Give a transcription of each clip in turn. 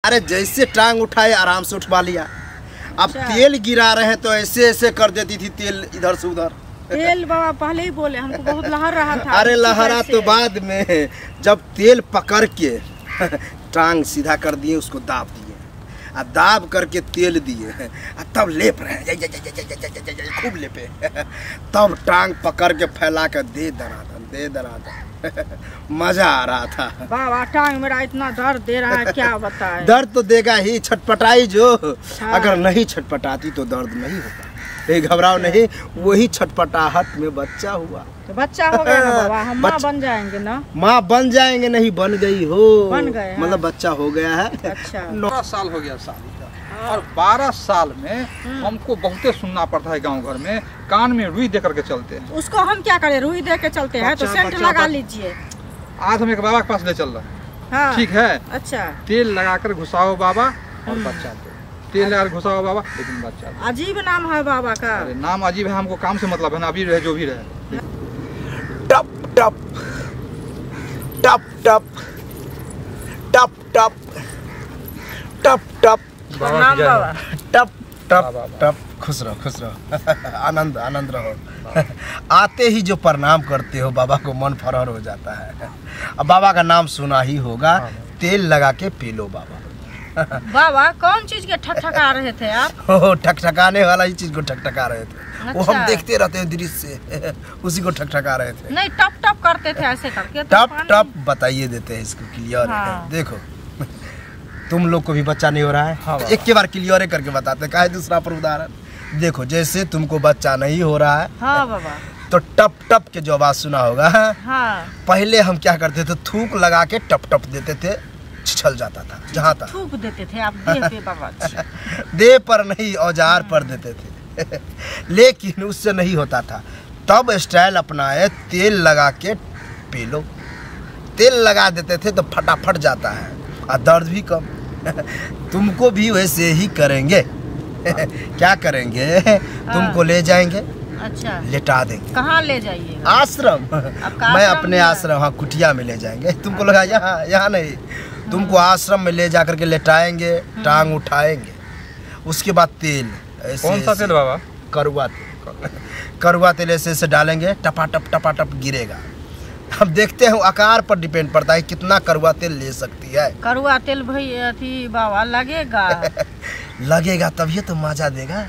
अरे जैसे टांग उठाए आराम से उठवा लिया। अब तेल गिरा रहे हैं तो ऐसे ऐसे कर देती थी तेल इधर से उधर। तेल बाबा पहले ही बोले, हमको बहुत लहर रहा था। अरे लहरा तो बाद में, जब तेल पकड़ के टांग सीधा कर दिए, उसको दाब दिए, दाब करके तेल दिए, तब लेप रहे हैं, खूब लेपे। तब टांग पकड़ के फैला कर दे दरादन मजा आ रहा था। बाबा टांग मेरा इतना दर्द दे रहा है, क्या बताएं। दर्द तो देगा ही, छटपटाई जो। अगर नहीं छटपटाती तो दर्द नहीं होता। घबराओ नहीं, वही छटपटाहट में बच्चा हुआ। तो बच्चा हो गया ना बाबा, हम माँ बन जाएंगे ना। माँ बन जाएंगे, नहीं बन गई हो, बन गए मतलब बच्चा हो गया है। अच्छा 9 साल हो गया शादी का, और 12 साल में हमको बहुते सुनना पड़ता है गांव घर में, कान में रुई दे करके चलते हैं। उसको हम क्या करें, रुई दे के चलते हैं तो सेंट लगा लीजिए। आज हम एक बाबा के पास ले चल रहे हैं। हाँ, ठीक है। अच्छा तेल लगाकर घुसाओ बाबा और बच्चा दो, तेल लगाकर घुसाओ बाबा लेकिन बच्चा दो। अजीब नाम है बाबा का। अरे नाम अजीब है, हमको काम से मतलब है ना, अभी रहे जो भी रहे। टप टप टप टप टप टप टप टप प्रणाम बाबा। टप टप टप। खुश रहो आनंद आनंद रहो। आते ही जो प्रणाम करते हो बाबा को मन फरहर हो जाता है। अब बाबा का नाम सुना ही होगा, तेल लगा के पी लो बाबा। बाबा कौन चीज के ठकठका रहे थे आप? ओ ठकठकाने वाला ही चीज को ठकठका रहे थे। अच्छा। वो हम देखते रहते हैं दृश्य से, उसी को ठकठका रहे थे। नहीं टप टप करते थे ऐसे करके। टप टप बताइए देते हैं इसको क्लियर है। देखो तुम लोग को भी बच्चा नहीं हो रहा है। हाँ, तो एक के बार क्लियर करके बताते हैं। काहे दूसरा पर उदाहरण देखो, जैसे तुमको बच्चा नहीं हो रहा है। हाँ बाबा। तो टप टप के जो आवाज सुना होगा। हाँ। पहले हम क्या करते थे, थूक लगा के टप टप देते थे, छिछल जाता था जहाँ था। थूक देते थे आप देह पे बाबा? देह पर नहीं, औजार पर देते थे। लेकिन उससे नहीं होता था। तब स्टाइल अपनाए, तेल लगा के पी लो। तेल लगा देते थे तो फटाफट जाता है और दर्द भी कम। तुमको भी वैसे ही करेंगे। क्या करेंगे, तुमको ले जाएंगे। अच्छा लेटा देंगे। कहाँ ले जाइए? आश्रम। मैं अपने आश्रम, हाँ कुटिया में ले जाएंगे। तुमको लगा यहाँ नहीं, तुमको आश्रम में ले जाकर के लेटाएंगे, टांग उठाएंगे। उसके बाद तेल ऐसे। कौन सा तेल बाबा? करुआ तेल। करुआ तेल ऐसे ऐसे डालेंगे, टपाटप गिरेगा। हम देखते हैं आकार पर डिपेंड पड़ता है कितना करुआ तेल ले सकती है। करुआ तेल भाई अथी बाबा लगेगा। लगेगा तभी तो मजा देगा।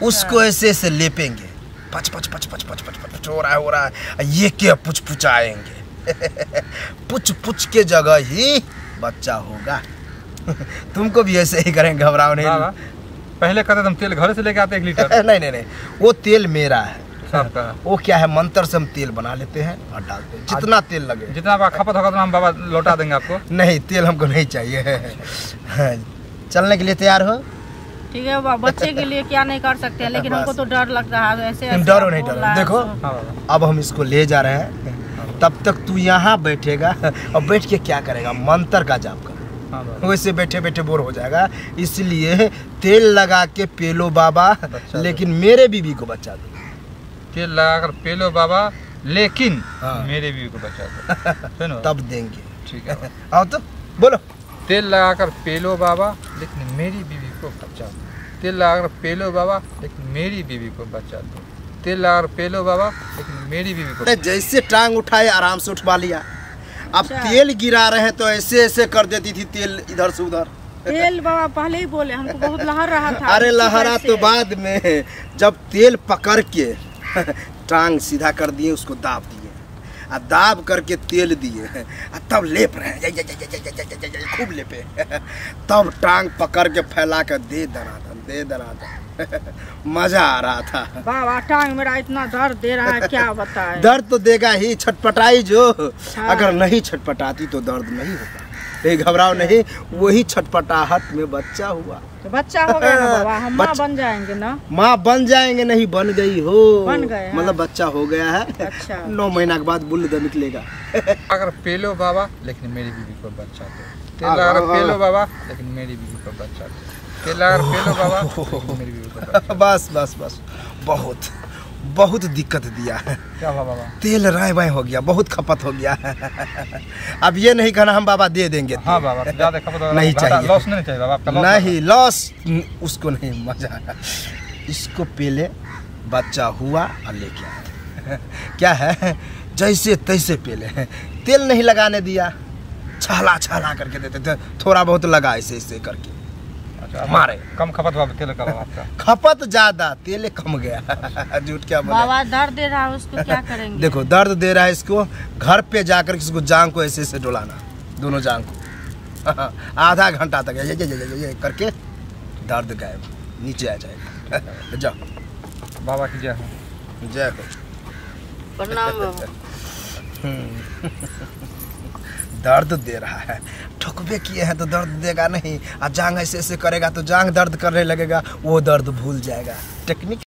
उसको ऐसे ऐसे लेपेंगे, पच पच पच पच पच पच पच हो रहा है, ये क्या पुछ पुचाएंगे। पुछ पुछ के जगह ही बच्चा होगा। तुमको भी ऐसे ही करेंगे, घबराओ नहीं। पहले कहते तुम तेल घर से लेके आते 1 लीटर। नहीं, वो तेल मेरा है। सबका वो क्या है, मंत्र से हम तेल बना लेते हैं और डालते हैं, जितना तेल लगे। जितना खपत होगा तो हम बाबा लौटा देंगे आपको। नहीं, तेल हमको नहीं चाहिए। चलने के लिए तैयार हो? ठीक है बाबा, बच्चे के लिए क्या नहीं कर सकते हैं, लेकिन हमको तो डर लग रहा है। ऐसे डरो नहीं, डरो। देखो अब हम इसको ले जा रहे हैं, तब तक तू यहाँ बैठेगा और बैठ के क्या करेगा, मंत्र का जाप कर। वैसे बैठे बैठे बोर हो जाएगा, इसलिए तेल लगा के पेलो बाबा, लेकिन मेरे बीबी को बच्चा दो। तेल लगाकर पेलो बाबा लेकिन मेरे बीबी को बच्चा दो। तब देंगे। ठीक है, आओ तो बोलो। तेल लगाकर पेलो बाबा लेकिन मेरी बीबी को बच्चा दो। तेल लगाकर पेलो बाबा लेकिन मेरी बीबी को बच्चा दो। तेल लगाकर पेलो बाबा लेकिन मेरी बीबी को। जैसे टांग उठाए आराम से उठवा लिया। अब तेल गिरा रहे हैं तो ऐसे ऐसे कर देती थी तेल इधर से उधर। तेल बाबा पहले ही बोले, हमको बहुत लहर रहा था। अरे लहरा तो बाद में, जब तेल पकड़ के टांग सीधा कर दिए, उसको दाब दिए, दाब करके तेल दिए, तब लेप रहे हैं, खूब लेपे। तब टांग पकड़ के फैला कर दे दरादन मजा आ रहा था। बाबा टांग मेरा इतना दर्द दे रहा है, क्या बताएं। दर्द तो देगा ही, छटपटाई जो। अगर नहीं छटपटाती तो दर्द नहीं होता। घबराओ नहीं, वही छटपटाहट में बच्चा हुआ। तो बच्चा हो गया ना बाबा, हम माँ बन जाएंगे ना। माँ बन जाएंगे, नहीं बन गई हो, बन गए। मतलब बच्चा हो गया है। अच्छा 9 महीना के बाद बुल्ल निकलेगा। अगर पेलो बाबा लेकिन मेरी बीबी को बच्चा दो। तेल लगाकर पेलो बाबा लेकिन मेरी बीबी को बच्चा दो। तेल लगाकर पेलो बाबा लेकिन मेरी बीबी को बच्चा दो। बस बहुत बहुत दिक्कत दिया है। क्या हुआ बाबा? तेल राय बाय हो गया, बहुत खपत हो गया। अब ये नहीं कहना हम बाबा दे देंगे। हाँ बाबा, ज्यादा खपत हो नहीं चाहिए, लॉस नहीं चाहिए बाबा आपका। नहीं लॉस उसको नहीं, मजा आया। इसको पहले बच्चा हुआ और लेके आए। क्या है, जैसे तैसे पहले तेल नहीं लगाने दिया, छाला छाला करके देते थे, थोड़ा बहुत लगा ऐसे ऐसे करके। अच्छा, मारे कम खपत हुआ तेल का आपका? खपत ज्यादा, तेल कम गया। झूठ क्या बोले। बाबा दर्द दे रहा है, उसको क्या करेंगे? देखो दर्द दे रहा है, इसको घर पे जाकर इसको जांग को ऐसे ऐसे डुलाना, दोनों जांग को आधा घंटा तक ये करके दर्द गायब, नीचे आ जाएगा। जाओ बाबा की जय हो। जय हो। प्रणाम बाबा। दर्द दे रहा है, ठुकबे किए हैं तो दर्द देगा नहीं, और जांग ऐसे ऐसे करेगा तो जांग दर्द करने लगेगा, वो दर्द भूल जाएगा। टेक्निक